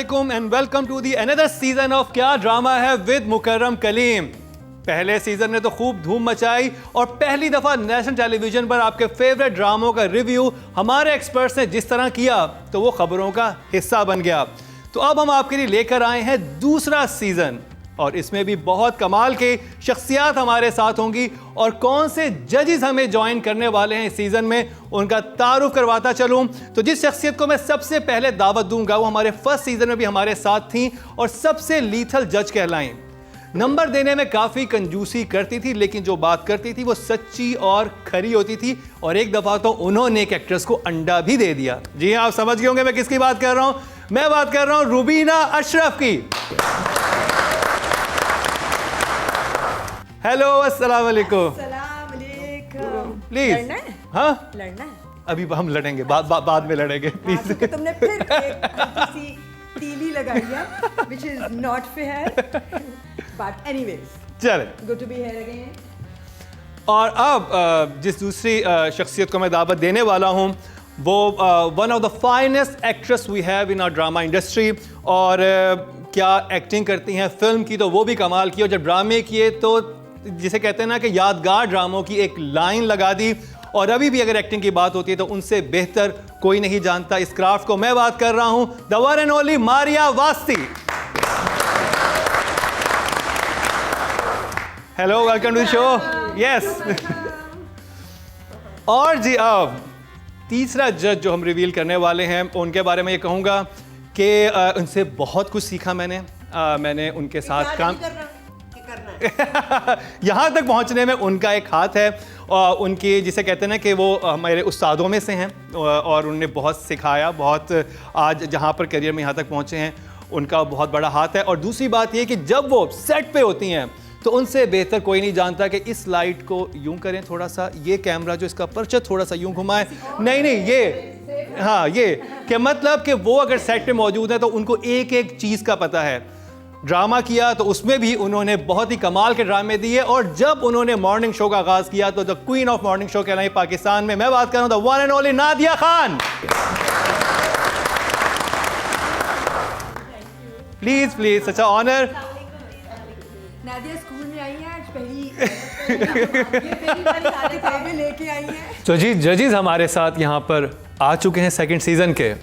अस्सलामुअलैकुम and welcome to the another season of क्या drama है विद मुकर्रम कलीम। पहले सीजन ने तो खूब धूम मचाई और पहली दफा नेशनल टेलीविजन पर आपके फेवरेट ड्रामों का रिव्यू हमारे एक्सपर्ट्स ने जिस तरह किया तो वो खबरों का हिस्सा बन गया। तो अब हम आपके लिए लेकर आए हैं दूसरा सीजन और इसमें भी बहुत कमाल के शख्सियात हमारे साथ होंगी और कौन से जजेस हमें ज्वाइन करने वाले हैं इस सीजन में उनका तारुफ करवाता चलूं। तो जिस शख्सियत को मैं सबसे पहले दावत दूंगा वो हमारे फर्स्ट सीजन में भी हमारे साथ थी और सबसे लीथल जज कहलाएं। नंबर देने में काफ़ी कंजूसी करती थी लेकिन जो बात करती थी वो सच्ची और खरी होती थी और एक दफ़ा तो उन्होंने एक एक्ट्रेस को अंडा भी दे दिया। जी हाँ, आप समझ गए होंगे मैं किसकी बात कर रहा हूँ। मैं बात कर रहा हूँ रुबीना अशरफ की। हेलो, अस्सलाम वालेकुम। प्लीज। लड़ना है? हाँ, लड़ना है? अभी हम लड़ेंगे, बाद में लड़ेंगे प्लीज। तो तुमने फिर एक हल्की सी तीली लगाई है, which is not fair, but anyways, चले। good to be here again. और अब जिस दूसरी शख्सियत को मैं दावत देने वाला हूँ वो one of the finest actress we have in our drama industry और क्या एक्टिंग करती हैं। फिल्म की तो वो भी कमाल की और जब ड्रामे किए तो जिसे कहते हैं ना कि यादगार ड्रामों की एक लाइन लगा दी और अभी भी अगर एक्टिंग की बात होती है तो उनसे बेहतर कोई नहीं जानता इस क्राफ्ट को। मैं बात कर रहा हूं the one and only Maria Wasti. Hello, welcome to the show. Yes. और जी अब तीसरा जज जो हम रिवील करने वाले हैं उनके बारे में ये कहूँगा कि उनसे बहुत कुछ सीखा मैंने उनके साथ काम यहाँ तक पहुँचने में उनका एक हाथ है और उनकी जिसे कहते हैं ना कि वो हमारे उस्तादों में से हैं और उन्होंने बहुत सिखाया, बहुत आज जहाँ पर करियर में यहाँ तक पहुँचे हैं उनका बहुत बड़ा हाथ है। और दूसरी बात ये कि जब वो सेट पे होती हैं तो उनसे बेहतर कोई नहीं जानता कि इस लाइट को यूं करें, थोड़ा सा ये कैमरा जो इसका पर्चा थोड़ा सा यूं घुमाएं, नहीं ये हाँ ये कि मतलब कि वो अगर सेट पे मौजूद है तो उनको एक एक चीज़ का पता है। ड्रामा किया तो उसमें भी उन्होंने बहुत ही कमाल के ड्रामे दिए और जब उन्होंने मॉर्निंग शो का आगाज़ किया तो the queen of morning show कहलाई पाकिस्तान में। मैं बात कर रहा हूँ the one and only Nadia Khan. Please please, such Nadia school में आई है आज पहली किताबें लेके आई है। तो जी जजेस हमारे साथ यहाँ पर आ चुके हैं सेकंड सीजन के।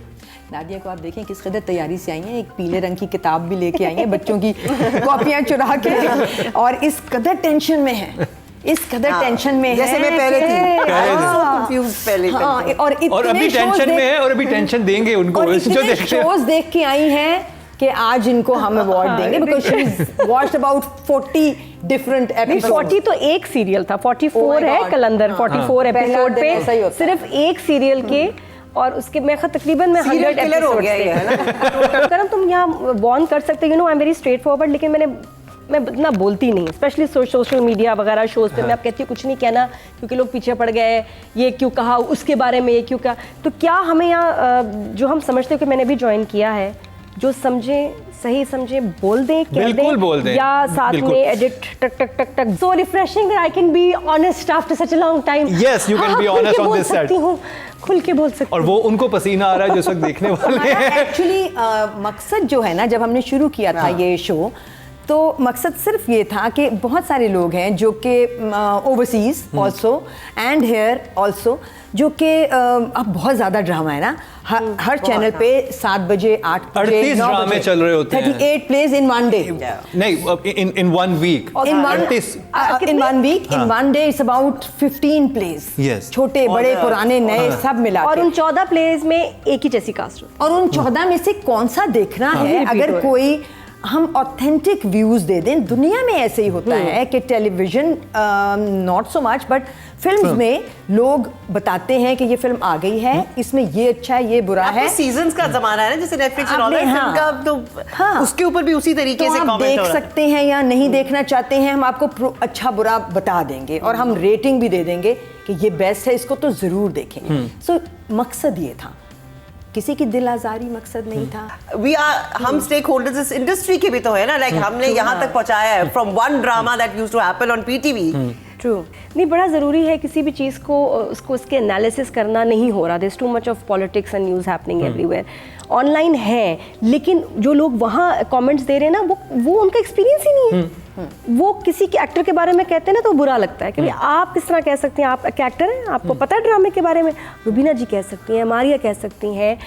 नादिया को आप देखें किस कदर तैयारी से आई हैं, एक पीले रंग की किताब भी लेके आई हैं बच्चों की कॉपियां चुरा के और इस कदर टेंशन में है, इस कदर टेंशन में जैसे है, मैं पहले थी कंफ्यूज पहले और अभी टेंशन में है और अभी टेंशन देंगे उनको जो देख शोज देख के आई हैं कि आज इनको हम अवार्ड देंगे because she is watched about 40 different episode. 40 तो एक सीरियल था, 44 है कलंदर, 44 एपिसोड पे सिर्फ एक सीरियल के और उसके मैं तकरीबन में 100 एपिसोड थे। करम तुम यहाँ वॉर्न कर सकते, you know I am very straight forward, लेकिन मैं इतना बोलती नहीं, स्पेशली सोशल मीडिया वगैरह शोज पे। मैं आप कहती हूँ कुछ नहीं कहना क्योंकि लोग पीछे पड़ गए, ये क्यों कहा, उसके बारे में ये क्यों कहा। तो क्या हमें यहाँ जो हम समझते हो कि मैंने भी ज्वाइन किया है, जो समझे सही समझे बोल दें, कह दें या साथ में एडिट टक टक टक टक। सो refreshing that I can be honest after such a long time. Yes, you can be honest on this set. खुल के बोल सकती और वो उनको पसीना आ रहा है जो वक्त देखने वाले हैं। एक्चुअली मकसद जो है ना, जब हमने शुरू किया था ये शो तो मकसद सिर्फ ये था कि बहुत सारे लोग हैं जो कि overseas also and here also, जो कि अब बहुत ज़्यादा ड्रामा है ना हर चैनल पे 7 बजे 8 बजे 38 ड्रामे चल रहे होते हैं। 38 प्लेज इन वन डे, नहीं in one week, in one day it's about 15 plays. Yes. छोटे बड़े पुराने नए सब मिला और उन 14 प्लेज में एक ही जैसी कास्ट और उन 14 में से कौन सा देखना है। अगर कोई हम ऑथेंटिक व्यूज दे दें, दुनिया में ऐसे ही होता है कि television not so much but films में लोग बताते हैं कि ये फिल्म आ गई है, इसमें ये अच्छा है ये बुरा है। सीजंस का जमाना है ना, जैसे नेटफ्लिक्स और ऑनलाइन फिल्म का, तो उसके ऊपर भी उसी तरीके से आप कमेंट देख सकते हैं या नहीं देखना चाहते हैं, हम आपको अच्छा बुरा बता देंगे और हम रेटिंग भी दे देंगे कि ये बेस्ट है, इसको तो जरूर देखें। सो मकसद ये था किसी की दिल आज़ारी मकसद नहीं था। हम स्टेक होल्डर्स इस इंडस्ट्री के भी तो है ना, लाइक हमने यहाँ तक पहुँचाया है from one drama that used to happen on PTV. True, नहीं बड़ा ज़रूरी है किसी भी चीज़ को उसको उसके एनालिसिस करना नहीं हो रहा। There is too much of politics and news happening everywhere. Online है, लेकिन जो लोग वहाँ कमेंट्स दे रहे हैं ना, वो उनका एक्सपीरियंस ही नहीं है। वो किसी के एक्टर के बारे में कहते हैं ना तो बुरा लगता है, क्योंकि आप किस तरह कह सकते हैं, आप एक्टर हैं, आपको पता है ड्रामे के बारे में। रुबीना जी कह सकती हैं, मारिया कह सकती हैं,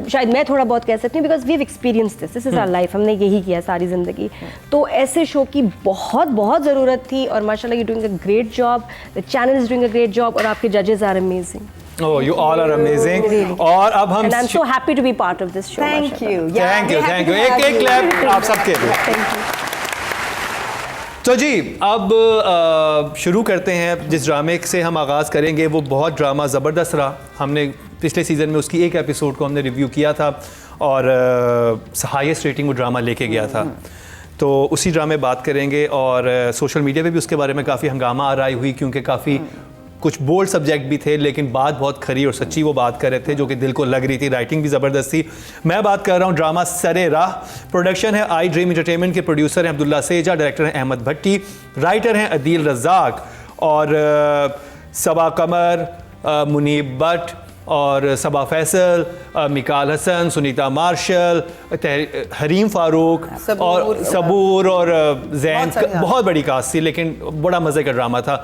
शायद मैं थोड़ा बहुत कह सकती हूँ, because we have experience this is our life, हमने यही किया सारी ज़िंदगी। तो ऐसे शो की बहुत बहुत ज़रूरत थी, और माशाल्लाह you doing a great job, the channel is doing a great job, और आपके जजेस are amazing. Oh, you all are amazing. और अब हम And I'm so happy to be part of this show. Thank you. Thank you. एक clap आप सबके लिए। Thank you. तो जी अब शुरू करते हैं। जिस ड्रामे से हम आगाज़ करेंगे वो बहुत ड्रामा ज़बरदस्त रहा। हमने पिछले सीज़न में उसकी एक एपिसोड को हमने रिव्यू किया था, और हाईएस्ट रेटिंग वो ड्रामा लेके गया था। तो उसी ड्रामे बात करेंगे, और सोशल मीडिया पे भी उसके बारे में काफ़ी हंगामा आ रही हुई, क्योंकि काफ़ी कुछ बोल्ड सब्जेक्ट भी थे, लेकिन बात बहुत खरी और सच्ची वो बात कर रहे थे, जो कि दिल को लग रही थी। राइटिंग भी ज़बरदस्त थी। मैं बात कर रहा हूँ ड्रामा सरे राह। प्रोडक्शन है आई ड्रीम एंटरटेनमेंट के, प्रोड्यूसर हैं अब्दुल्ला सेजा, डायरेक्टर हैं अहमद भट्टी, राइटर हैं अदील रज़ाक, और सबा कमर, मुनीब भट्ट, और सबा फैसल, मिकाल हसन, सुनीता मार्शल, हरीम फारूक, और सबूर और जैन। बहुत बड़ी कास्ट थी, लेकिन बड़ा मज़े का ड्रामा था।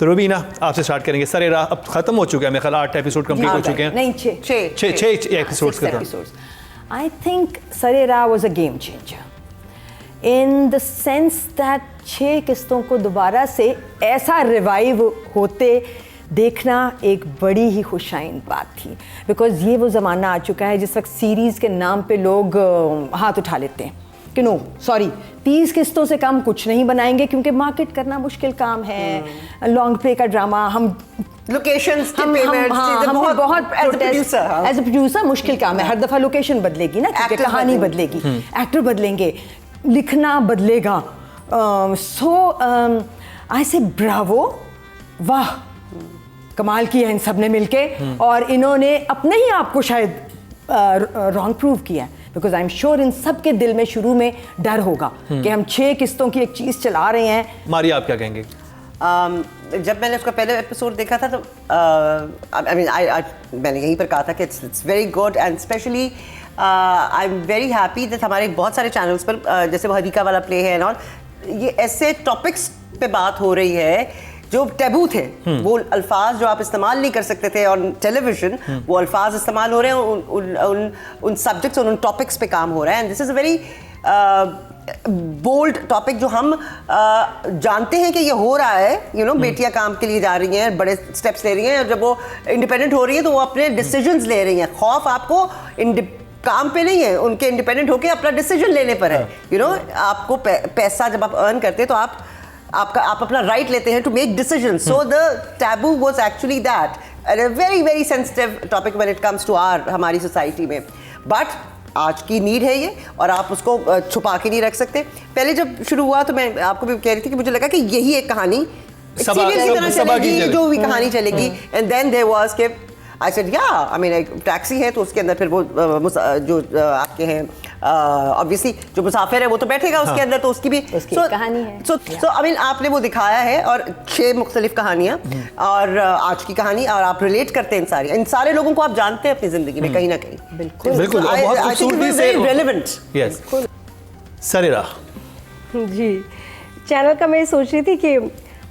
तो रुबीना, आपसे स्टार्ट करेंगे। सरे राह अब खत्म हो चुका है, मेरे ख्याल 8 एपिसोड कंप्लीट हो चुके हैं। नहीं, 6 एपिसोड्स खत्म। I think Sare Raah was a game changer in the sense that 6 किस्तों को दोबारा से ऐसा रिवाइव होते देखना एक बड़ी ही खुशाइन बात थी, बिकॉज ये वो ज़माना आ चुका है जिस वक्त सीरीज़ के नाम पे लोग हाथ उठा लेते हैं कि नो सॉरी 30 किस्तों से कम कुछ नहीं बनाएंगे, क्योंकि मार्केट करना मुश्किल काम है। लॉन्ग प्ले का ड्रामा, हम लोकेशंस के हमने पेमेंट्स बहुत एज अ प्रोड्यूसर मुश्किल काम है। हर दफ़ा लोकेशन बदलेगी ना, क्योंकि कहानी बदलेगी, एक्टर बदलेंगे, लिखना बदलेगा। सो आई से ब्रावो, वाह कमाल किया इन सब ने मिलके, और इन्होंने अपने ही आप को शायद रॉन्ग प्रूव किया, because I am sure in सब के दिल में शुरू में डर होगा कि हम 6 किस्तों की एक चीज़ चला रहे हैं। मारिया, आप क्या कहेंगे? जब मैंने उसका पहले एपिसोड देखा था तो आई मीन मैंने यहीं पर कहा था कि it's very good, and specially I am very happy that हमारे बहुत सारे चैनल्स पर जैसे वो हदीका वाला प्ले है और ये ऐसे टॉपिक्स पे बात हो रही है जो टैबू थे। वो अल्फाज जो आप इस्तेमाल नहीं कर सकते थे ऑन टेलीविजन, वो अल्फाज इस्तेमाल हो रहे हैं, उन सब्जेक्ट्स और उन टॉपिक्स पे काम हो रहा है। And this is a very bold topic जो हम जानते हैं कि ये हो रहा है। यू नो, बेटियां काम के लिए जा रही हैं, बड़े स्टेप्स ले रही हैं, और जब वो इंडिपेंडेंट हो रही है तो वो अपने डिसीजंस ले रही हैं। खौफ आपको काम पे नहीं है, उनके इंडिपेंडेंट होकर अपना डिसीजन लेने पर है। यू नो, आपको पैसा जब आप अर्न करते हैं तो आप अपना राइट लेते हैं to make decision. So the taboo was actually that, and a very very sensitive topic when it comes to हमारी सोसाइटी में। बट आज की नीड है ये, और आप उसको छुपा के नहीं रख सकते। पहले जब शुरू हुआ तो मैं आपको भी कह रही थी कि मुझे लगा कि यही एक कहानी सीरियल की तरह चलेगी, जो भी कहानी चलेगी। एंड देन देयर वाज के आई सेड या आई मीन एक टैक्सी है तो उसके अंदर फिर वो जो आपके हैं ऑब्वियसली जो मुसाफिर है वो तो बैठेगा उसके अंदर, तो उसकी भी कहानी है। सो आई मीन आपने वो दिखाया है, और 6 मुख्तलिफ कहानियाँ और आज की कहानी, और आप रिलेट करते हैं इन सारे लोगों को, आप जानते हैं अपनी जिंदगी में कहीं ना कहीं। बिल्कुल बहुत खूबसूरती से रेलेवेंट। यस, सरे राह जी, चैनल का मैं सोच रही थी कि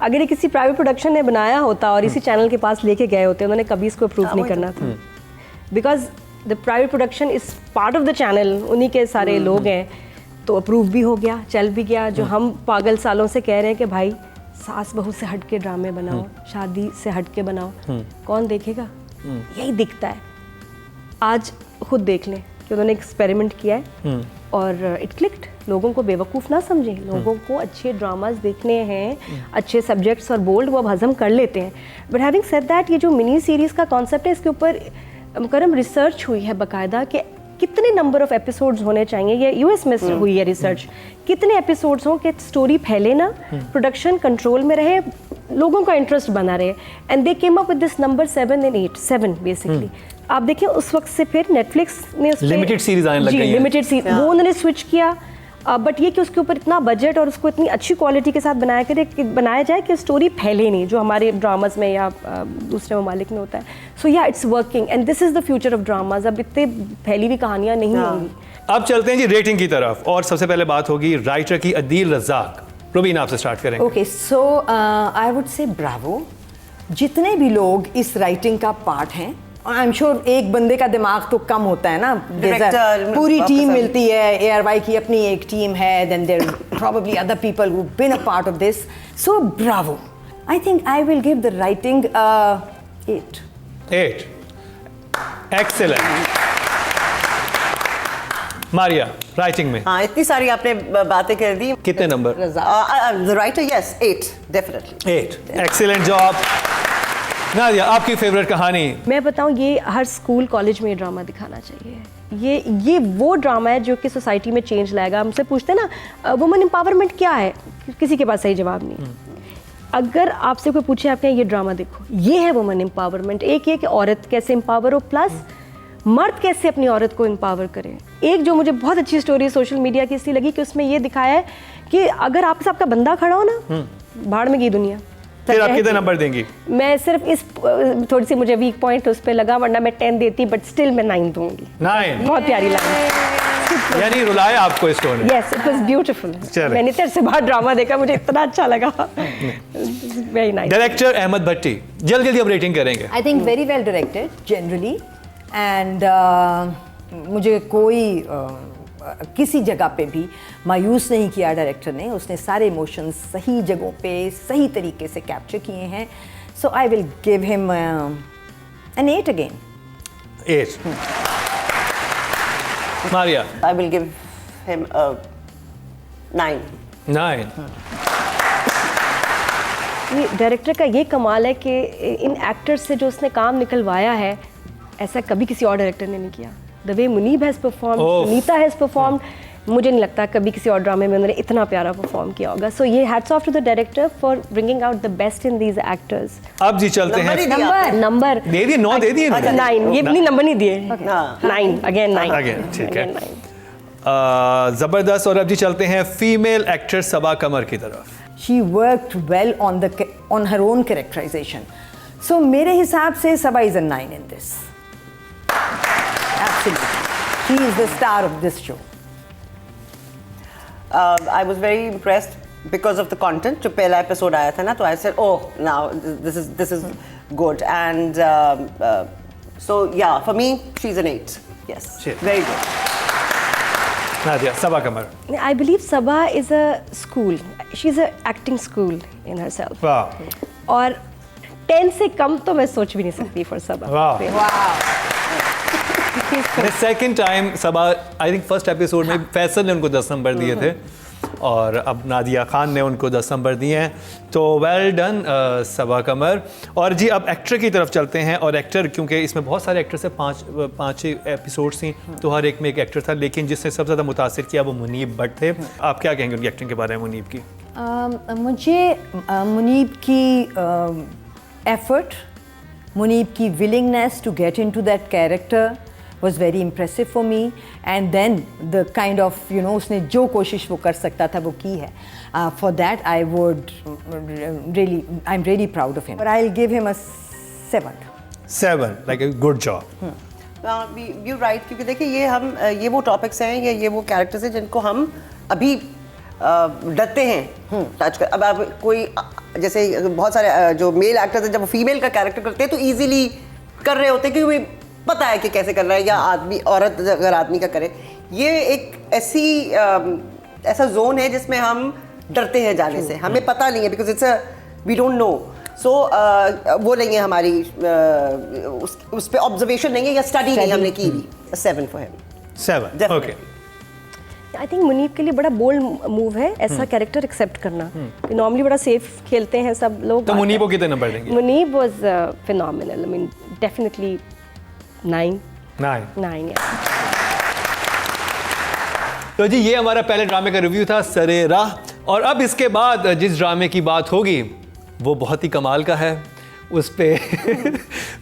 अगर ये किसी प्राइवेट प्रोडक्शन ने बनाया होता और इसी चैनल के पास लेके गए होते, उन्होंने कभी इसको अप्रूव नहीं करना था, because the private production is part of the channel, उन्हीं के सारे लोग हैं, तो अप्रूव भी हो गया, चल भी गया। जो हम पागल सालों से कह रहे हैं कि भाई सास बहू से हट के ड्रामे बनाओ, शादी से हट के बनाओ, कौन देखेगा? यही दिखता है। आज खुद देख लें कि उन्होंने एक्सपेरिमेंट किया है और इट क्लिक्ड। लोगों को बेवकूफ़ ना समझें, लोगों को अच्छे ड्रामास देखने हैं, अच्छे सब्जेक्ट्स और बोल्ड वो अब हजम कर लेते हैं। बट हैविंग सेड दैट, ये जो मिनी सीरीज़ का कॉन्सेप्ट है, इसके ऊपर मुकरम रिसर्च हुई है बाकायदा कि कितने नंबर ऑफ एपिसोड्स होने चाहिए, ये यूएस में हुई है रिसर्च, कितने एपिसोड्स हों कि स्टोरी फैले ना, प्रोडक्शन कंट्रोल में रहे, लोगों का इंटरेस्ट बना रहे, and they came up with this number 7 and 8, 7 basically. आप देखिए उस वक्त से फिर नेटफ्लिक्स ने लिमिटेड सीरीज आने लग गई हैं। लिमिटेड सीरीज वो उन्होंने स्विच किया, बट ये कि उसके ऊपर इतना बजट और उसको इतनी अच्छी क्वालिटी के साथ बनाया जाए कि स्टोरी फैले नहीं, जो हमारे ड्रामास में या दूसरे ममालिक में होता है। सो या it's working and this is the future of dramas. अब इतने फैली हुई कहानियां नहीं होंगी। अब चलते हैं जी रेटिंग की तरफ, और सबसे पहले बात होगी राइटर की, अदील रज़ाक। रुबीना आपसे स्टार्ट करेंगे। Okay, so I would say Bravo, जितने भी लोग इस राइटिंग का पार्ट हैं, आई एम श्योर एक बंदे का दिमाग तो कम होता है ना, पूरी टीम मिलती है, ARY की अपनी एक टीम है, then there probably other people who've been a part of this, so bravo. I think I will give the writing 8. 8, excellent. Maria, writing में हाँ, इतनी सारी आपने बातें कर दी। कितने number? The writer, yes, 8, definitely. 8, excellent job. Nadia, आपकी फेवरेट कहानी? मैं बताऊं, ये हर स्कूल कॉलेज में ये ड्रामा दिखाना चाहिए। ये वो ड्रामा है जो कि सोसाइटी में चेंज लाएगा। हमसे पूछते हैं ना वुमेन एम्पावरमेंट क्या है, किसी के पास सही जवाब नहीं। अगर आपसे कोई पूछे, आप कहें ये ड्रामा देखो, ये है वुमेन एम्पावरमेंट। एक ये कि औरत कैसे एम्पावर हो, प्लस मर्द कैसे अपनी औरत को एम्पावर करे। एक जो मुझे बहुत अच्छी स्टोरी सोशल मीडिया की इसलिए लगी कि उसमें ये दिखाया है कि अगर आपके साथ आपका बंदा खड़ा हो ना, भाड़ में गई दुनिया। फिर आप कितने नंबर देंगी? मैं सिर्फ इस थोड़ी सी मुझे वीक पॉइंट उस पे लगा, वरना मैं 10 देती, बट स्टिल मैं 9 दूंगी। 9? बहुत प्यारी लाइन, यानी रुलाया आपको इस story? Yes, it was beautiful. मैंने तेरे से बाहर ड्रामा देखा, मुझे इतना अच्छा लगा। Very nice. डायरेक्टर अहमद भट्टी, जल्दी जल्दी अब रेटिंग करेंगे। I think very well directed generally, and मुझे कोई किसी जगह पे भी मायूस नहीं किया डायरेक्टर ने। उसने सारे इमोशंस सही जगहों पे सही तरीके से कैप्चर किए हैं। So I will give him an 8 again. 8। Maria? I will give him a 9. 9। ये डायरेक्टर का ये कमाल है कि इन एक्टर्स से जो उसने काम निकलवाया है, ऐसा कभी किसी और डायरेक्टर ने नहीं किया। The way Munib has perform, Sunita has perform, मुझे नहीं लगता कभी किसी और ड्रामे में उन्होंने इतना प्यारा परफॉर्म किया होगा। सो ये hats off to the director for bringing out the best in these actors. अब जी चलते हैं, नंबर दे दिए, 9 दे दिए। 9, ये भी नंबर नहीं दिए। 9 अगेन, 9 अगेन, ठीक है। जबरदस्त। और अब जी चलते हैं फीमेल एक्टर सबा कमर की तरफ। She worked well on her own characterization. So मेरे हिसाब से सबा is a 9 in this. Absolutely. She is the star of this show. I was very impressed because of the content. जो पहला एपिसोड आया था ना, तो I said, oh, now this is good, and so yeah, for me she's an 8. Yes, Shit. very good. Nadia, Saba Qamar. I believe Sabha is a school. She's a acting school in herself. वाह। और 10 से कम तो मैं सोच भी नहीं सकती for Sabha. वाह। Second time Saba, I think first episode में फैसल ने उनको 10 नंबर दिए थे, और अब नादिया खान ने उनको 10 नंबर दिए हैं। तो वेल डन सबा कमर। और जी अब एक्टर की तरफ चलते हैं। और एक्टर, क्योंकि इसमें बहुत सारे एक्टर से 5 एपिसोड्स थी, तो हर एक में एक एक्टर था, लेकिन जिसने सबसे ज़्यादा मुतासिर किया वो मुनीब भट्ट थे। आप क्या कहेंगे उनकी एक्टिंग के बारे में, मुनीब की? मुझे मुनीब की एफर्ट, मुनीब की willingness to get into that character was very impressive for me, and then the kind of, you know, उसने जो कोशिश वो कर सकता था वो की है. For that I would really, I'm really proud of him. But I'll give him a 7. 7, like a good job. You're right, क्योंकि देखिए ये वो टॉपिक्स हैं, ये वो कैरेक्टर्स हैं जिनको हम अभी डरते हैं टच कर। अब आप कोई जैसे बहुत सारे जो मेल एक्टर्स हैं, जब वो फीमेल का कैरेक्टर करते हैं तो इजीली कर रहे होते हैं, क्योंकि पता है कि कैसे कर रहा है, या आदमी, औरत अगर आदमी का करे, ये एक ऐसा जोन है जिसमें हम डरते हैं जाने से, हमें पता नहीं है, because it's we don't know. So वो नहीं है हमारी उस पे ऑब्जर्वेशन नहीं है या स्टडी नहीं हमने की भी। 7 for him. 7, okay. I think Munib के लिए बड़ा बोल्ड मूव है ऐसा कैरेक्टर एक्सेप्ट करना। नॉर्मली बड़ा सेफ खेलते हैं सब लोग। तो मुनीब को कितने नंबर देंगे? Munib was phenomenal, I mean definitely 9, yeah. तो जी ये हमारा पहले ड्रामे का रिव्यू था सरे राह, और अब इसके बाद जिस ड्रामे की बात होगी वो बहुत ही कमाल का है। उस पे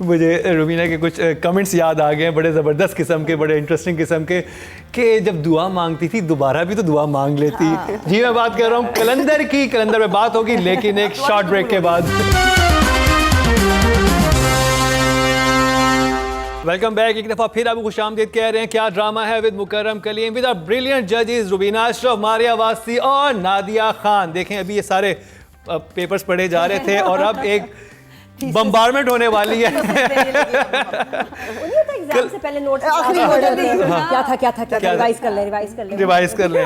मुझे रुबीना के कुछ कमेंट्स याद आ गए हैं, बड़े ज़बरदस्त किस्म के, बड़े इंटरेस्टिंग किस्म के, कि जब दुआ मांगती थी दोबारा भी तो दुआ मांग लेती। जी मैं बात कर रहा हूँ कलंदर की। कलंदर में बात होगी लेकिन एक शॉर्ट ब्रेक के बाद। Welcome back. एक दफ़ा फिर आपको खुशामदीद कह रहे हैं। क्या ड्रामा है with Mukarram Kaleem with our brilliant जजेस रुबीना अशरफ, मारिया वासी और नादिया खान। देखें अभी ये सारे पेपर्स पढ़े जा रहे थे और अब एक बम्बारमेंट होने वाली है। एग्जाम से पहले नोट्स क्या था रिवाइज कर लें।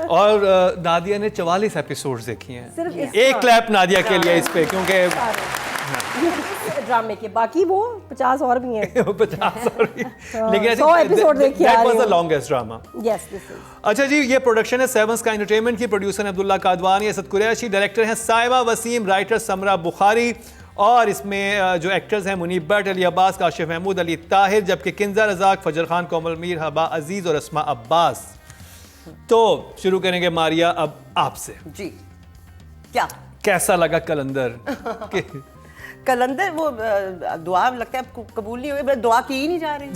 और नादिया ने 44 एपिसोड्स देखी हैं। सिर्फ एक क्लैप नादिया के लिए इस पे, क्योंकि ड्रामे के बाकी वो 50 और भी हैं। 50 और भी। लेकिन 100 एपिसोड देखी that was the longest drama. Yes this is. अच्छा जी, ये प्रोडक्शन है सेवन स्काई एंटरटेनमेंट की। प्रोड्यूसर है अब्दुल्ला कादवानी, असद कुरैशी, डायरेक्टर हैं साइमा वसीम, राइटर समरा बुखारी, और इसमें जो एक्टर्स हैं मुनीब भट्ट, अली अब्बास, काशिफ महमूद, अली ताहिर, जबकि किंजा रजाक, फजर खान, कोमल मीर, हबा अजीज और अस्मा अब्बास। तो शुरू करेंगे मारिया अब आपसे। जी क्या कैसा लगा कलंदर? कलंदर वो दुआ लगता है आपको कबूल नहीं हुई, दुआ की ही नहीं जा रही।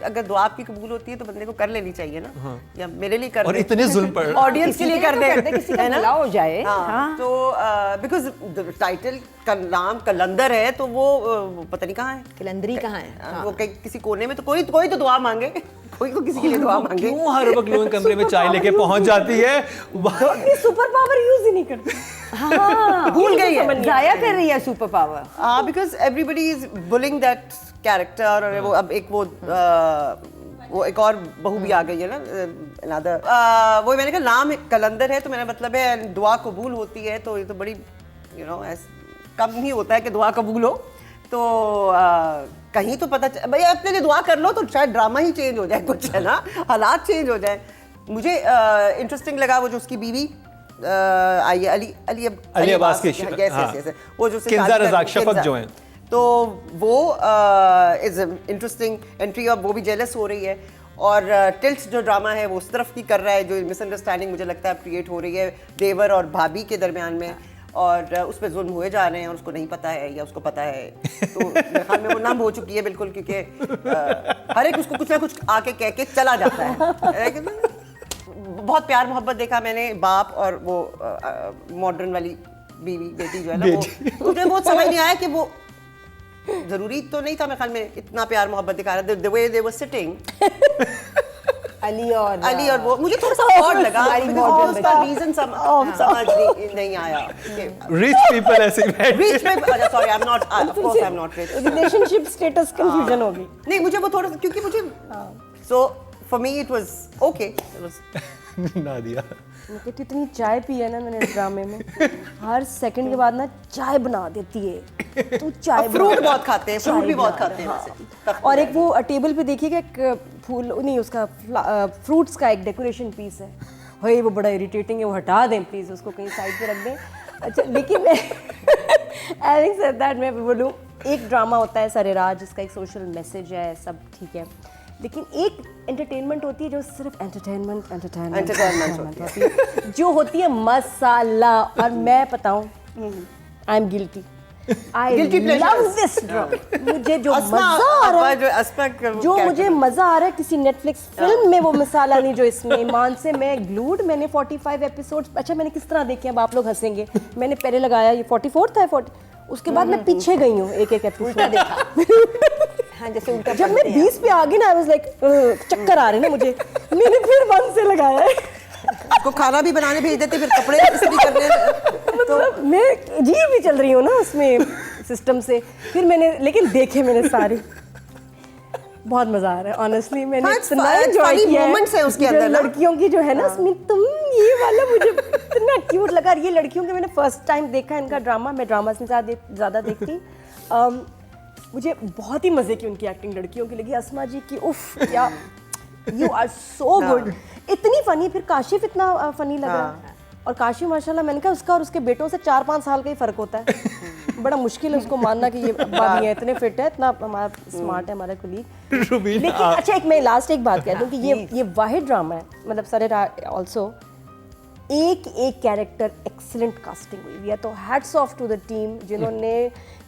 अगर दुआ आपकी कबूल होती है तो बंदे को कर लेनी चाहिए ना। या मेरे लिए कर और इतने जुल्म पर ऑडियंस के लिए कर दे, किसी का भला हो जाए। तो बिकॉज टाइटल का नाम कलंदर है तो वो पता नहीं कहाँ है, कलंदरी कहाँ है? वो कहीं किसी कोने में, तो कोई तो दुआ मांगे, कोई तो किसी के लिए दुआ मांगे। क्यों हर वक्त लोग कमरे में चाय लेके पहुंच जाती है? सुपर पावर यूज ही नहीं करती। हाँ, भूल गई है, जाया कर रही है सुपर पावर। हाँ, because everybody is bullying that character. और वो अब एक वो एक और बहू भी आ गई है ना, another, वो मैंने कहा नाम कलंदर है तो मेरा मतलब है दुआ कबूल होती है, तो ये तो बड़ी कम ही होता है कि दुआ कबूल हो। तो कहीं तो पता भैया अपने लिए दुआ कर लो तो शायद ड्रामा ही चेंज हो जाए, कुछ है ना, हालात चेंज हो जाए। मुझे इंटरेस्टिंग लगा वो जो उसकी बीवी आई है अली अब्बास की, वो जो किंजा रजाक शफक जो हैं, तो वो इज इंटरेस्टिंग एंट्री। और वो भी जेलस हो रही है, और टिल्ट जो ड्रामा है वो उस तरफ की कर रहा है, जो मिसअंडरस्टैंडिंग मुझे लगता है क्रिएट हो रही है देवर और भाभी के दरमियान में, और उस पर जुल्म हुए जा रहे हैं और उसको नहीं पता है या उसको पता है। तो मेरे ख्याल में वो नम हो चुकी है बिल्कुल, क्योंकि हर एक उसको कुछ ना कुछ आके कह के चला जाता है। बहुत प्यार मोहब्बत देखा मैंने बाप और वो मॉडर्न वाली बीवी बेटी जो है ना, वो मुझे बहुत समझ नहीं आया कि वो जरूरी तो नहीं था मेरे ख्याल में इतना प्यार मोहब्बत दिखा रहा था। The way they were sitting Ali और वो मुझे थोड़ा सा ऑड लगा, उसका रीजन समझ नहीं आया। रिच पीपल ऐसे rich people, sorry I am not, of course I am not rich. Relationship status confusion होगी। नहीं, मुझे वो थोड़ा सा, क्योंकि मुझे so for me it was okay. Nadia मुझे तो इतनी चाय पी है ना मैंने ड्रामे में, हर सेकंड के बाद ना चाय बना देती है। तो चाय फ्रूट बहुत खाते हैं, फ्रूट भी बहुत खाते हैं वैसे। और एक वो टेबल पे देखिएगा एक फूल नहीं, उसका फ्रूट्स का एक डेकोरेशन पीस है। भाई वो बड़ा इरिटेटिंग है, वो हटा दें प्लीज़, उसको कहीं साइड पे रख दें। अच्छा, लेकिन मैं हैविंग सेड दैट मैं बोलूँ, एक ड्रामा होता है सरेराज जिसका एक सोशल मैसेज है, सब ठीक है, लेकिन एक एंटरटेनमेंट होती है जो सिर्फ एंटरटेनमेंट होती है, जो होती है मसाला। और मैं बताऊं, I am guilty, I love this drama. मुझे जो मजा आ रहा है, जो मुझे मजा आ रहा है किसी नेटफ्लिक्स फिल्म में, वो मसाला नहीं जो इसमें। ईमान से मैं ग्लूड, मैंने 45 एपिसोड्स, अच्छा मैंने किस तरह देखे, अब आप लोग हंसेंगे, मैंने पहले लगाया ये 44 था, 40, उसके बाद मैं पीछे गई हूँ एक एपिसोड देखा। हाँ, जैसे उल्टा जब मैं 20 पे आ गई ना, आई वाज लाइक चक्कर आ रहे ना मुझे, मैंने फिर 1 से लगाया है। उसको खाना भी बनाने भेज देते, फिर कपड़े इस्त्री करने, मतलब मैं जी भी चल रही हूँ ना उसमें सिस्टम से। फिर मैंने लेकिन देखे मैंने सारे, बहुत मजा आ रहा है ऑनेस्टली। मैंने इतना एंजॉय किया है उसके अंदर लड़कियों की जो है ना उसमें, तुम ये वाला मुझे इतना क्यूट लगा। ये लड़कियों के मैंने फर्स्ट टाइम देखा इनका ड्रामा, मैं ड्रामा से ज़्यादा देखती। मुझे बहुत ही मजे की उनकी एक्टिंग लड़कियों की लगी। अस्मा जी की उफ, क्या यू आर सो गुड, इतनी फनी। फिर काशिफ इतना फनी लगा। और काशी माशाल्लाह मैंने कहा उसका और उसके बेटों से 4-5 साल का ही फर्क होता है। बड़ा मुश्किल है उसको मानना कि ये भाभी है, इतने फिट है, इतना हमारा स्मार्ट है हमारा कोलीग। लेकिन अच्छा एक मैं लास्ट एक बात कह दूं कि ये वाहिद ड्रामा है, मतलब सर ऑल्सो एक कैरेक्टर एक्सीलेंट कास्टिंग हुई है, तो hats off to the team जिन्होंने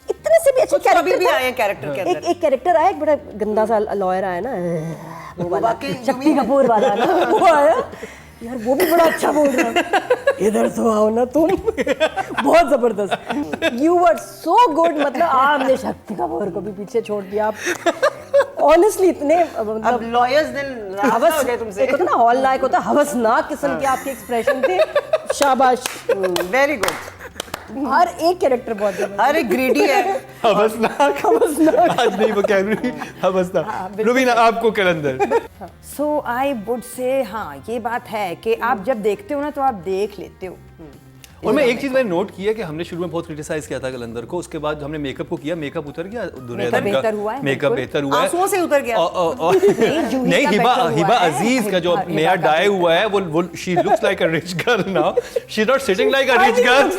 इतने से भी अच्छे कैरेक्टर भी आए कैरेक्टर के अंदर। एक कैरेक्टर आया, एक बड़ा गंदा सा लॉयर आया ना, वो वाला शक्ति कपूर वाला ना, वो आया यार, वो भी बड़ा अच्छा बोल रहा है, इधर तो आओ ना तुम, बहुत जबरदस्त, यू वर सो गुड, मतलब आपने शक्ति कपूर को भी पीछे छोड़ दिया आप ऑनेस्टली, इतने अब लॉयर्स दिल हवस हो गए तुमसे, एक होता ना हॉल लायक होता, हवसनाक किस्म के आपके एक्सप्रेशन थे, शाबाश, वेरी गुड। हर एक कैरेक्टर बहुत जबरदस्त, हर एक ग्रीडी है, हवसनाक आज नहीं वोकैबुलरी, हवसनाक। रुबीना आपको कलंदर। सो आई वुड से हाँ, ये बात है कि आप जब देखते हो ना तो आप देख लेते हो। और मैं एक चीज मैंने नोट किया कि हमने शुरू में बहुत क्रिटिसाइज किया था कलंदर को, उसके बाद हमने मेकअप को किया, मेकअप उतर गया, मेकअप बेहतर हुआ है, मेकअप बेहतर हुआ है, आंसुओं से उतर गया। नहीं, हिबा अजीज का जो नया डाई हुआ है वो she looks like a rich girl now, she is not sitting like a rich girl,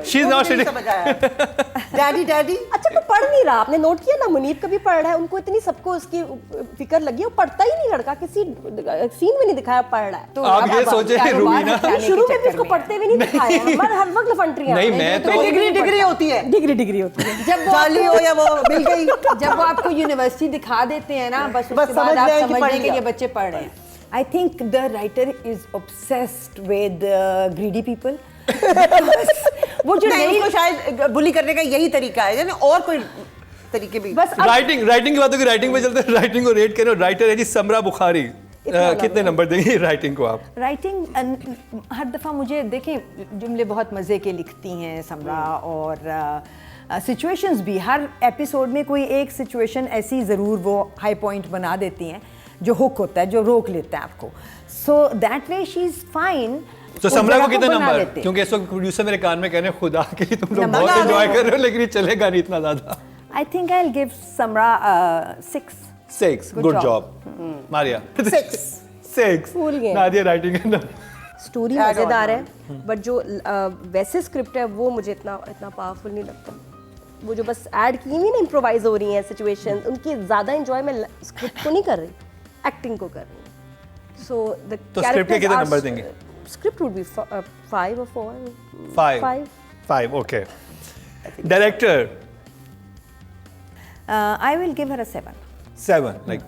she is not sitting daddy. अच्छा वो पढ़ नहीं रहा, आपने नोट किया ना, मुनीब कभी पढ़ रहा है, उनको इतनी सबको उसकी फिक्र लगी, वो पढ़ता ही नहीं लड़का, किसी सीन में नहीं दिखाया पढ़ रहा है। तो आप ये सोचे रुबीना शुरू में भी उसको पढ़ते हुए नहीं दिखाया, हमारे हर वक्त लफंट्रियां। नहीं, मैं तो डिग्री होती है, डिग्री होती है, जब वो जाली हो या वो मिल गई, जब वो आपको यूनिवर्सिटी दिखा देते हैं ना, बस उसके बस बाद समझ आप जाएं कि समझ पढ़ लेंगे लिया। ये बच्चे पढ़ रहे हैं। I think the writer is obsessed with greedy people. वो जो नहीं, नहीं उसको शायद बुली करने का यही तरीका है, यानी और कोई तरीके भी। बस अब राइटिंग की बात होगी, राइटिंग पे चलते हैं, राइटिंग को रेट करें। राइटर है जी समरा बुखारी, कितने नंबर देंगे राइटिंग को आप? राइटिंग हर दफ़ा मुझे देखें जुमले बहुत मज़े के लिखती हैं समरा, और सिचुएशंस भी हर एपिसोड में कोई एक सिचुएशन ऐसी ज़रूर वो हाई पॉइंट बना देती हैं जो हुक होता है, जो रोक लेता है आपको। So that way she is fine. तो समरा को कितने नंबर? क्योंकि इस वक्त प्रोड्यूसर मेरे कान में कह रहे हैं खुदा के लिए तुम लोग बहुत एंजॉय कर रहे हो, लेकिन ये चलेगा नहीं इतना ज़्यादा। I think I will give Samra 6। Good job Maria. 6 भूल गए। नादिया राइटिंग का नंबर। स्टोरी मजेदार है, बट जो वैसे स्क्रिप्ट है वो मुझे इतना पावरफुल नहीं लगता। वो जो बस ऐड की हुई ना, इम्प्रोवाइज हो रही हैं सिचुएशंस, उनकी ज़्यादा एंजॉय मैं स्क्रिप्ट को नहीं कर रही, एक्टिंग को कर रही हूँ। सो द तो स्क्रिप्ट के कितने नंबर देंगे? Script would be 5 or 4। 5 okay. Director? I will give her a 7। Like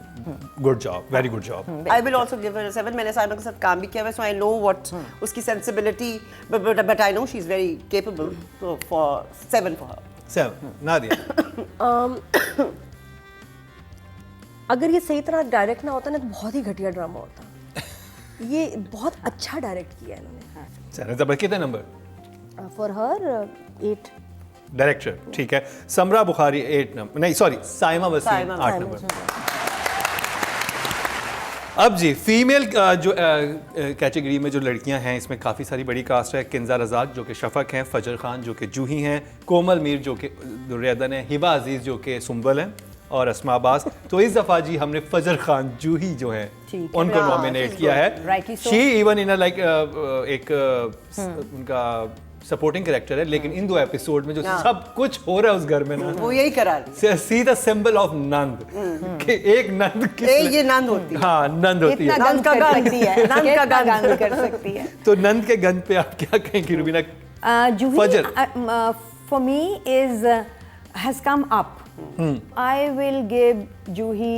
good job, very good job. I will also give her a 7. मैंने साइमा के साथ काम भी किया है, so I know what उसकी sensibility, but I know she's very capable. So for 7 for her. 7 Nadia. अगर ये सही तरह डायरेक्ट ना होता ना तो बहुत ही घटिया ड्रामा होता। ये बहुत अच्छा डायरेक्ट किया है इन्होंने। चलो जबर कितने नंबर? For her 8। डायरेक्टर ठीक है। समरा बुखारी 8 नंबर, नहीं सॉरी साइमा वसीम साइमा 8 नंबर। अब जी फीमेल जो कैटेगरी में जो लड़कियां हैं, इसमें काफ़ी सारी बड़ी कास्ट है। किंजा रज़ाक जो कि शफक हैं, फजर खान जो कि जूही हैं, कोमल मीर जो कि दुर्योधन है, हिबा अजीज़ जो कि सुंबल हैं, और अस्मा अब्बास। तो इस दफ़ा जी हमने फजर खान जूही जो है उनको नॉमिनेट किया है। शी इवन इन लाइक एक उनका सपोर्टिंग कैरेक्टर है, लेकिन इन 2 एपिसोड में जो सब कुछ हो रहा है उस घर में ना, वो यही करा रही सी द सिंबल ऑफ नंद कि एक नंद ये नंद होती है। हाँ नंद होती है। नंद का गंद है, नंद का गंद कर सकती है। तो नंद के गंद पे आप क्या कहेंगी Rubina? Juhi for me is has come up. I will give Juhi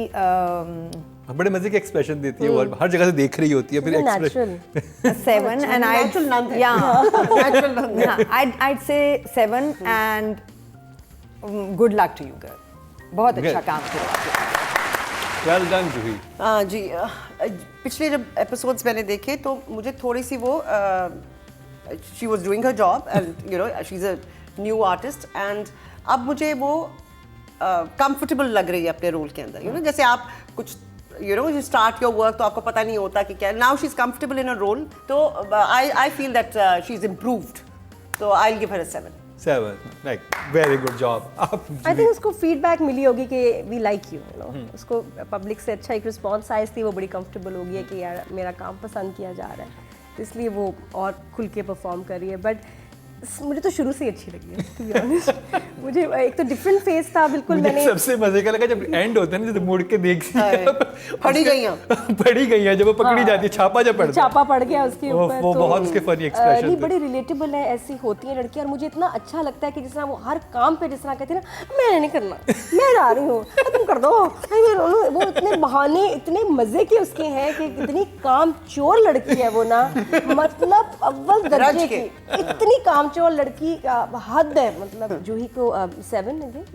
बड़े मजे के एक्सप्रेशन देती है, वो हर जगह से देख रही होती है, फिर एक्सप्रेशन 7 and Natural nand है। natural nand है। I'd say 7 and good luck to you girl. बहुत अच्छा काम किया। वेल डन जूही। हाँ जी, पिछले जब एपिसोड्स मैंने देखे तो मुझे थोड़ी सी वो she was doing her job and you know she is a new artist, and अब मुझे वो कंफर्टेबल लग रही है अपने रोल के अंदर। यू नो जैसे आप कुछ you know you start your work तो आपको पता नहीं होता कि क्या, now she is comfortable in a role, तो I feel that she is improved, तो I will give her a 7 like very good job. I think उसको फीडबैक मिली होगी कि वी लाइक यू नो, उसको पब्लिक से अच्छा एक रिस्पॉन्स आई थी, वो बड़ी कंफर्टेबल हो गई है कि यार मेरा काम पसंद किया जा रहा है। तो इसलिए वो और खुल के परफॉर्म कर रही है। बट मुझे तो शुरू से ही अच्छी लगी है, to be honest। मुझे एक तो डिफरेंट फेस था बिल्कुल। मुझे मैंने सबसे मजे का लगा जब एंड होता है ना, जब मुड़ के देखती है पड़ी गई हैं। पड़ी गई है, जब वो पकड़ी जाती है, छापा जब पड़ता है, छापा पड़ गया उसके ऊपर। वो बहुत उसके फनी एक्सप्रेशन नहीं, बड़ी रिलेटेबल है, ऐसी होती है लड़कियां। और मुझे इतना अच्छा लगता है कि जिस तरह वो हर काम पे जिस तरह कहती है ना, मैं नहीं करना, मैं जा रही हूँ, तुम कर दो। वो इतने बहाने, इतने मजे के उसके हैं कि इतनी कामचोर लड़की है वो ना, मतलब अव्वल दर्जे की इतनी कामचोर लड़की, हद है। मतलब जूही को 7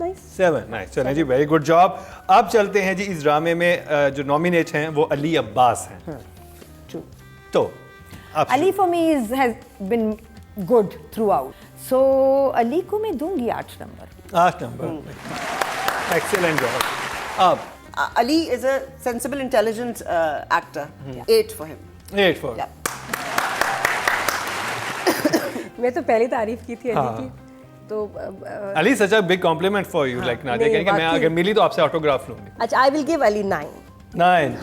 नाइस 7 नाइस। चलें जी, वेरी गुड जॉब। अब चलते हैं जी, इस ड्रामे में जो नॉमिनेट हैं वो अली अब्बास हैं। तो आप Ali for me has been good throughout, so Ali को मैं दूंगी 8 नंबर। 8 number, excellent job. अब Ali is a sensible, intelligent actor. 8 for him. 8 for Yeah. मैं तो पहली तारीफ की थी अली हाँ। की, तो Ali such a big compliment for you, like Nadia नहीं, कहें कि मैं वाकई। अगर मिली तो आपसे ऑटोग्राफ लूंगी। अच्छा, आई will give Ali 9। 9,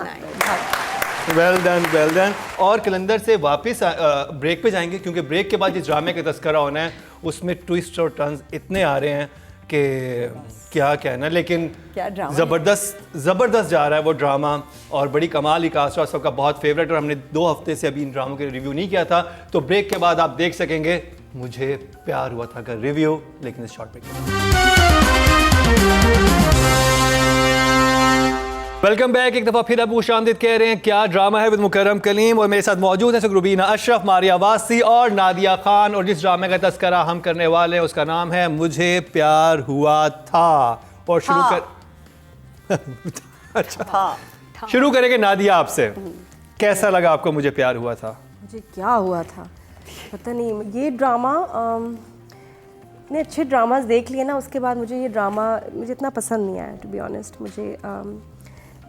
well done, well done. और कलंदर से वापस ब्रेक पे जाएंगे, क्योंकि ब्रेक के बाद जिस ड्रामे का तस्करा होना है उसमें ट्विस्ट और टर्न्स इतने आ रहे हैं कि क्या कहना। लेकिन क्या ड्रामा ज़बरदस्त जा रहा है वो ड्रामा, और बड़ी कमाल ही कास्ट और सबका बहुत फेवरेट। और हमने 2 हफ्ते से अभी इन ड्रामों के रिव्यू नहीं किया था, तो ब्रेक के बाद आप देख सकेंगे मुझे प्यार हुआ था का रिव्यू, लेकिन इस शॉर्ट ब्रेक। Welcome back. एक दफ़ा फिर अबू शामदिद कह रहे हैं क्या ड्रामा है विद मुकर्रम कलीम, और मेरे साथ मौजूद हैं रुबीना अशरफ, मारिया वासी और नादिया खान। और जिस ड्रामे का तस्करा हम करने वाले हैं उसका नाम है मुझे प्यार हुआ था। और शुरू कर अच्छा, शुरू करेंगे नादिया आपसे। कैसा लगा आपको मुझे प्यार हुआ था? मुझे क्या हुआ था पता नहीं। ये ड्रामा इतने अच्छे ड्रामास देख लिए ना, उसके बाद मुझे ये ड्रामा मुझे इतना पसंद नहीं आया, टू बी ऑनेस्ट। मुझे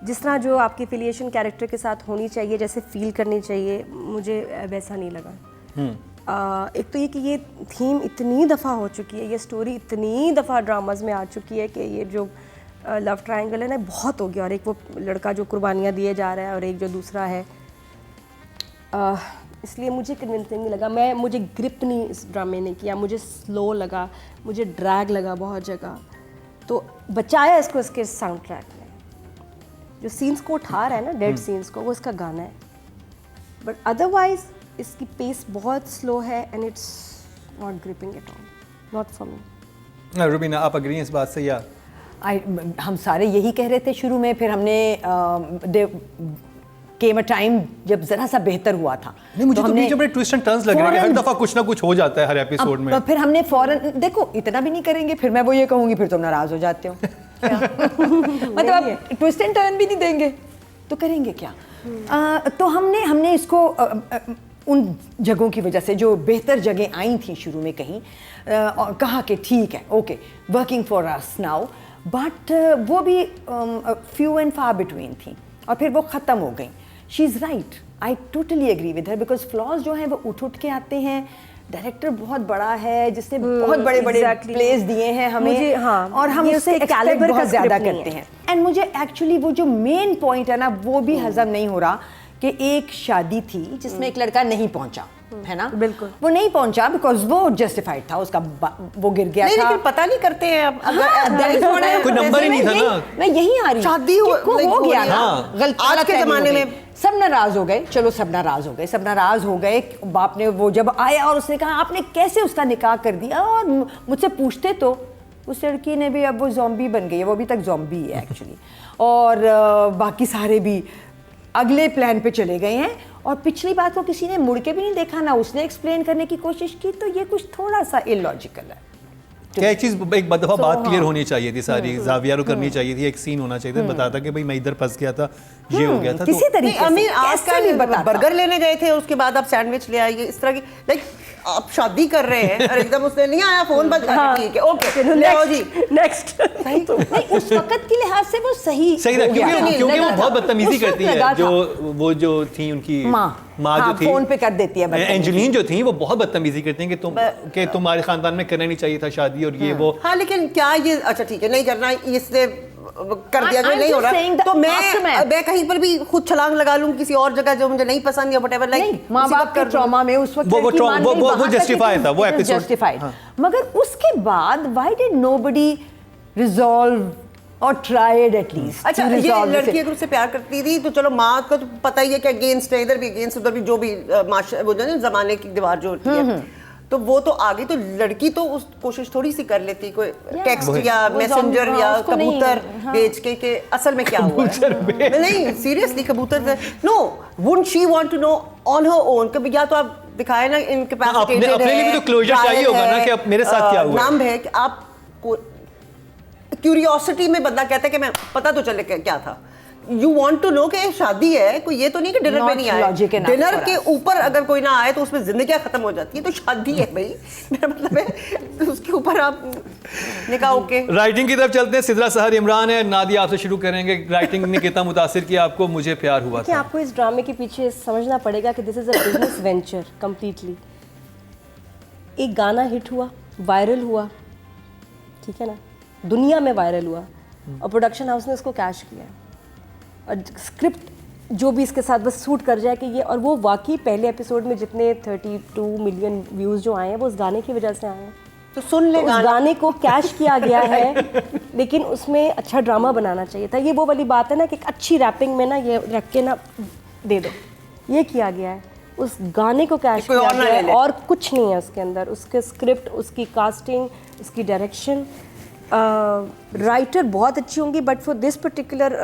जिस तरह जो आपकी एफिलिएशन कैरेक्टर के साथ होनी चाहिए, जैसे फील करनी चाहिए, मुझे वैसा नहीं लगा। एक तो ये कि ये थीम इतनी दफ़ा हो चुकी है, ये स्टोरी इतनी दफ़ा ड्रामाज में आ चुकी है कि ये जो लव ट्रायंगल है ना, बहुत हो गया। और एक वो लड़का जो कुर्बानियाँ दिए जा रहा है और एक जो दूसरा है, इसलिए मुझे कन्विंसिंग नहीं लगा। मुझे ग्रिप नहीं इस ड्रामे ने किया, मुझे स्लो लगा, मुझे ड्रैग लगा बहुत जगह। तो बचाया इसको इसके साउंड ट्रैक ने, जो सीन्स को उठा रहा है ना, डेड सीन्स को, वो इसका गाना है। बट अदरवाइज इसकी पेस बहुत स्लो है and it's not gripping at all, not for me. Rubina, आप अग्री हैं इस बात से या? हम सारे यही कह रहे थे शुरू में, फिर हमने केम अ टाइम जब जरा सा बेहतर हुआ था। नहीं, मुझे तो बीच में ट्विस्ट एंड टर्न्स लग रहे हैं, हर दफा कुछ ना कुछ हो जाता है हर एपिसोड में। फिर हमने फौरन, देखो इतना भी नहीं करेंगे, फिर मैं वो ये कहूंगी फिर तुम नाराज हो जाते हो। मतलब आप ट्विस्ट एंड टर्न भी नहीं देंगे तो करेंगे क्या? तो हमने इसको उन जगहों की वजह से जो बेहतर जगह आई थी शुरू में कहीं, और कहा कि ठीक है, okay, working for us now, but वो भी फ्यू एंड फार बिटवीन थी, और फिर वो ख़त्म हो गई। She is right, I totally agree with her, because flaws जो हैं वो उठ के आते हैं। डायरेक्टर बहुत बड़ा है, जिसने बहुत बड़े बड़े प्लेस दिए हैं हमें, हाँ, और हम उससे एक्सपेक्ट बहुत ज़्यादा करते हैं। एंड मुझे एक्चुअली वो जो मेन पॉइंट है ना, वो भी हजम नहीं हो रहा कि एक शादी थी जिसमें एक लड़का नहीं पहुंचा, है ना? बिल्कुल, वो नहीं पहुंचा बिकॉज वो जस्टिफाइड था, उसका वो गिर गया था। लेकिन पता नहीं करते हैं अब, कोई नंबर ही नहीं था ना। मैं यही आ रही, शादी हो गया ना, गलती आज के जमाने में सब नाराज हो गए। चलो सब नाराज हो गए, सब नाराज हो गए। बाप ने वो जब आया और उसने कहा आपने कैसे उसका निकाह कर दिया, और मुझसे पूछते तो उस लड़की ने भी, अब वो ज़ॉम्बी बन गई है, वो अभी तक ज़ॉम्बी है एक्चुअली, और बाकी सारे भी अगले प्लान पे चले गए हैं। और पिछली बात को किसी ने मुड़ के भी नहीं देखा, ना उसने एक्सप्लेन करने की कोशिश की, तो ये कुछ थोड़ा सा इलॉजिकल है। क्या एक चीज एक दफा बात क्लियर होनी चाहिए थी, सारी जावियारो करनी चाहिए थी, एक सीन होना चाहिए था, बताता कि भाई मैं इधर फंस गया था, ये हो गया था। किसी तरीके से अमीर आजकल बर्गर लेने गए थे, उसके बाद आप सैंडविच ले आइए, इस तरह की, लाइक आप शादी कर रहे हैं और एकदम उसने नहीं आया, फोन बंद कर, ठीक है, ओके, ले आओ जी, नेक्स्ट। नहीं, उस वक्त के लिहाज से वो सही था, क्योंकि वो बहुत बदतमीजी करती है, जो थी उनकी माँ जो थी, फोन पे कर देती है। एंजेलिन जो थी वो बहुत बदतमीजी करती हैं कि तुम्हारे खानदान में करना नहीं चाहिए था शादी, और ये वो। हाँ, लेकिन क्या ये, अच्छा ठीक है, नहीं करना, इसने कर दिया जो I'm नहीं हो just saying रहा, the तो aftermath. मैं कहीं पर भी खुद छलांग लगा लूं किसी और जगह जो मुझे नहीं पसंद या whatever, नहीं, like माँ बाप के ट्रॉमा में उस वक्त लड़की मान गई, वो वहाँ तक justify it था, वो is episode- justified. हाँ। मगर उसके बाद why did nobody resolve or tried at least अच्छा, to ये resolve this? लड़की अगर उससे प्यार करती थी तो चलो माँ का तो पता ही है कि अगेंस्ट है, इधर भी अगेंस्ट, उधर भी, जो भी वो जो है ना जमाने की दीवार जो होती है, तो वो तो आगे, तो लड़की तो उस कोशिश थोड़ी सी कर लेती, कोई टेक्स्ट या वो मैसेंजर zombie, या उसको नहीं, कबूतर हाँ। भेज के असल में क्या हुआ है। नहीं सीरियसली, कबूतर no, wouldn't she want to know on her own, कभी या तो आप दिखाए ना इनकैपेसिटेटेड है, अपने लिए भी तो closure चाहिए होगा ना कि अब मेरे साथ क्या हुआ है। नाम है कि आप क्यूरियोसिटी में बंदा कहता है कि मैं पता तो चले क्या था, यू वांट टू नो कि शादी है, कोई ये तो नहीं कि डिनर पे Not नहीं आए, logic enough डिनर for के us. ऊपर अगर कोई ना आए तो उसमें जिंदगी खत्म हो जाती है, तो शादी है भाई, मेरा मतलब है तो उसके ऊपर आप निकाह ओके। राइटिंग की तरफ चलते हैं। सिद्रा सहर इमरान है। नादिया आपसे शुरू करेंगे, राइटिंग ने कितना मुतासिर किया आपको, मुझे प्यार हुआ कि था। आपको इस ड्रामे के पीछे समझना पड़ेगा कि this is a business venture completely. एक गाना हिट हुआ, वायरल हुआ, ठीक है ना, दुनिया में वायरल हुआ, और प्रोडक्शन हाउस ने इसको कैश किया, और स्क्रिप्ट जो भी इसके साथ बस सूट कर जाए कि ये, और वो वाकई पहले एपिसोड में जितने 32 मिलियन व्यूज़ जो आए हैं वो उस गाने की वजह से आए हैं। तो सुन ले तो उस गाने को कैश किया गया है, लेकिन उसमें अच्छा ड्रामा बनाना चाहिए था। ये वो वाली बात है ना कि एक अच्छी रैपिंग में ना ये रख के ना दे दो, ये किया गया है। उस गाने को कैश कोई किया और ना गया ले है ले। और कुछ नहीं है उसके अंदर। उसके स्क्रिप्ट, उसकी कास्टिंग, उसकी डायरेक्शन, राइटर बहुत अच्छी होंगी, but for this particular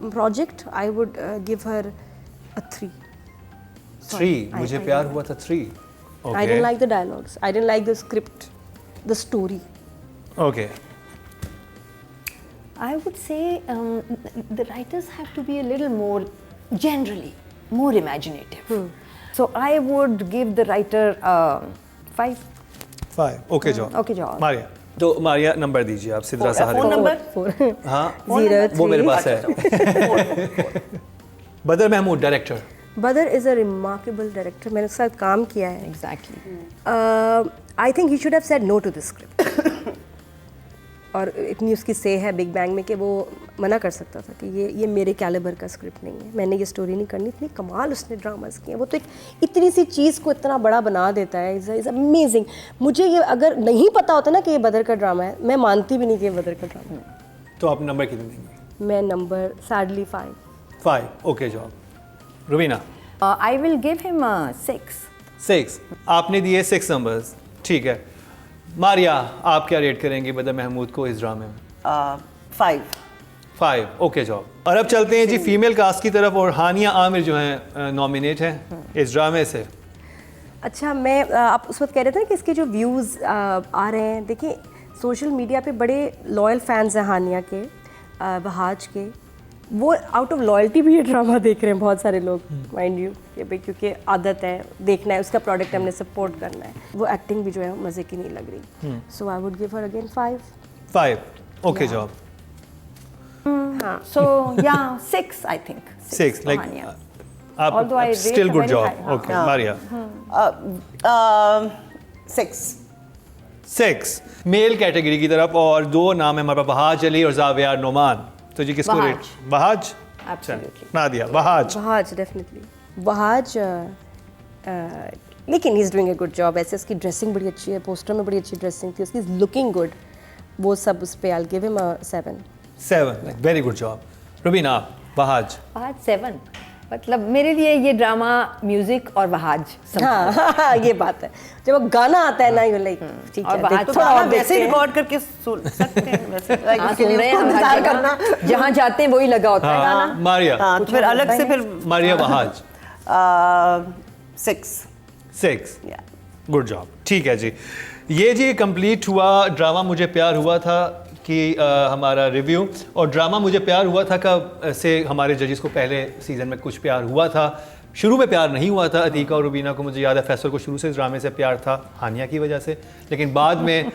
project I would give her a 3. 3, मुझे प्यार हुआ था 3। I didn't like the dialogues. I didn't like the script, the story. Okay, I would say the writers have to be a little more, generally, more imaginative. So I would give the writer 5. 5। Okay जो Okay, Joe. Maria, तो Maria number दीजिए आप। सिद्रा सहर phone number 4. हाँ 0, वो मेरे 3. पास है। Badar Mahmood director. Badar is a remarkable director, मैंने उसके साथ काम किया है। Exactly. I think he should have said no to this script. और इतनी उसकी से है बिग बैंग में कि वो मना कर सकता था कि ये मेरे कैलिबर का स्क्रिप्ट नहीं है, मैंने ये स्टोरी नहीं करनी। इतनी कमाल उसने ड्रामास किए हैं, वो तो एक इतनी सी चीज़ को इतना बड़ा बना देता है। Is amazing. मुझे ये अगर नहीं पता होता ना कि ये बदर का ड्रामा है, मैं मानती भी नहीं कि ये बदर का ड्रामा है। तो आप नंबर कितने देंगे? मैं number sadly 5. 5। Okay job. Rubina? I will give him 6. 6। आपने दिए 6 नंबर्स, ठीक है। मारिया, आप क्या रेट करेंगे बदर महमूद को इस ड्रामे में? 5। 5। Okay job. और अब चलते हैं जी फीमेल कास्ट की तरफ, और हानिया आमिर जो हैं नॉमिनेट हैं इस ड्रामे से। अच्छा, मैं आप उस वक्त कह रहे थे ना कि इसके जो व्यूज़ आ रहे हैं, देखिए सोशल मीडिया पे बड़े लॉयल फैंस हैं हानिया के, बहाज के। वो आउट ऑफ लॉयल्टी भी ये ड्रामा देख रहे हैं बहुत सारे लोग, माइंड यू, कि भाई क्योंकि आदत है देखना है, उसका प्रोडक्ट हमने सपोर्ट करना है। वो एक्टिंग भी जो है मज़े की नहीं लग रही। So I would give her again 5. 5। Okay job. So yeah, 6 I think. 6 like Hania. आप Although I rate still her good very job. high. Okay हाँ। मारिया? 6। 6 मेल कैटेगरी की तरफ, और 2 नाम है हमारे पास, बहाज अली और जावियार नोमान। तो जी किसको बहाज। रेट? बहाज। Absolutely. नादिया? बहाज। बहाज डेफिनेटली बहाज, लेकिन he is doing a good job. ऐसे उसकी ड्रेसिंग बड़ी अच्छी है, पोस्टर में बड़ी अच्छी ड्रेसिंग थी उसकी, लुकिंग गुड, वो सब उस पे I give him 7. 7, very good job. Rubina? Bahaj? Bahaj 7. मतलब मेरे लिए ये ड्रामा म्यूजिक और बहाज सब। हाँ, ये बात है। जब वो गाना आता है ना, यू लाइक ठीक और है, बहाज थोड़ा तो और वैसे देखते ही हैं। रिकॉर्ड करके सुन सकते हैं वैसे, like हाँ, उसके सुन लिए रहे हैं उसको हम इंतजार हर करना। जगह। जहाँ जाते हैं वही लगा होता है हाँ गाना। मारिया? हाँ, तो फिर अलग से फिर मारिया बहाज? 6। 6। गुड जॉब, ठीक है जी। ये जी कंप्लीट हुआ ड्रामा मुझे प्यार हुआ था कि हमारा रिव्यू, और ड्रामा मुझे प्यार हुआ था का से हमारे जजेस को पहले सीज़न में कुछ प्यार हुआ था, शुरू में प्यार नहीं हुआ था। अतीका और रुबीना को मुझे याद है, फैसल को शुरू से इस ड्रामे से प्यार था हानिया की वजह से, लेकिन बाद में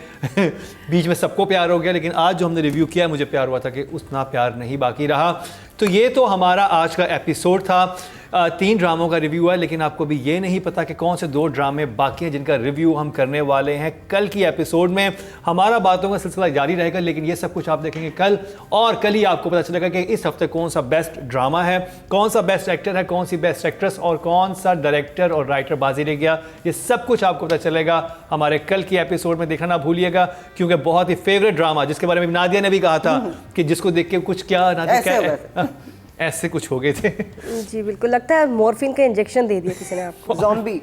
बीच में सबको प्यार हो गया। लेकिन आज जो हमने रिव्यू किया मुझे प्यार हुआ था कि उतना प्यार नहीं बाकी रहा। तो ये तो हमारा आज का एपिसोड था। 3 ड्रामों का रिव्यू है, लेकिन आपको भी ये नहीं पता कि कौन से 2 ड्रामे बाकी हैं जिनका रिव्यू हम करने वाले हैं कल की एपिसोड में। हमारा बातों का सिलसिला जारी रहेगा, लेकिन ये सब कुछ आप देखेंगे कल, और कल ही आपको पता चलेगा कि इस हफ्ते कौन सा बेस्ट ड्रामा है, कौन सा बेस्ट एक्टर है, कौन सी बेस्ट एक्ट्रेस और कौन सा डायरेक्टर और राइटर बाजी रह गया। ये सब कुछ आपको पता चलेगा हमारे कल की एपिसोड में। देखना ना भूलिएगा, क्योंकि बहुत ही फेवरेट ड्रामा, जिसके बारे में नादिया ने भी कहा था कि जिसको देख के कुछ क्या नादिया ऐसे कुछ हो गए थे। जी बिल्कुल, लगता है मॉर्फिन का इंजेक्शन दे दिया किसी ने आपको। ज़ॉम्बी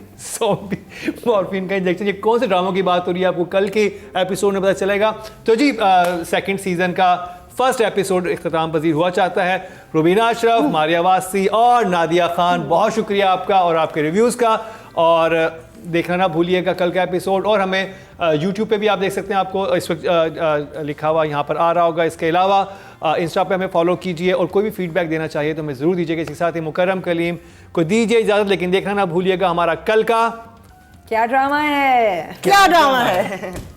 मॉर्फिन का इंजेक्शन। ये कौन से ड्रामों की बात हो रही है आपको कल के एपिसोड में पता चलेगा। तो जी सेकंड सीजन का फर्स्ट एपिसोड इख्तिताम पजीर हुआ चाहता है। रुबीना अशरफ, मारिया वासी और नादिया खान, बहुत शुक्रिया आपका और आपके रिव्यूज़ का। और देखना ना भूलिएगा कल का एपिसोड। और हमें यूट्यूब पे भी आप देख सकते हैं, आपको इस वक्त लिखा हुआ यहाँ पर आ रहा होगा। इसके अलावा इंस्टा पे हमें फॉलो कीजिए, और कोई भी फीडबैक देना चाहिए तो हमें ज़रूर दीजिएगा। इसके साथ ही मुकर्रम कलीम को दीजिए इजाज़त, लेकिन देखना ना भूलिएगा हमारा कल का क्या ड्रामा है। क्या ड्रामा है।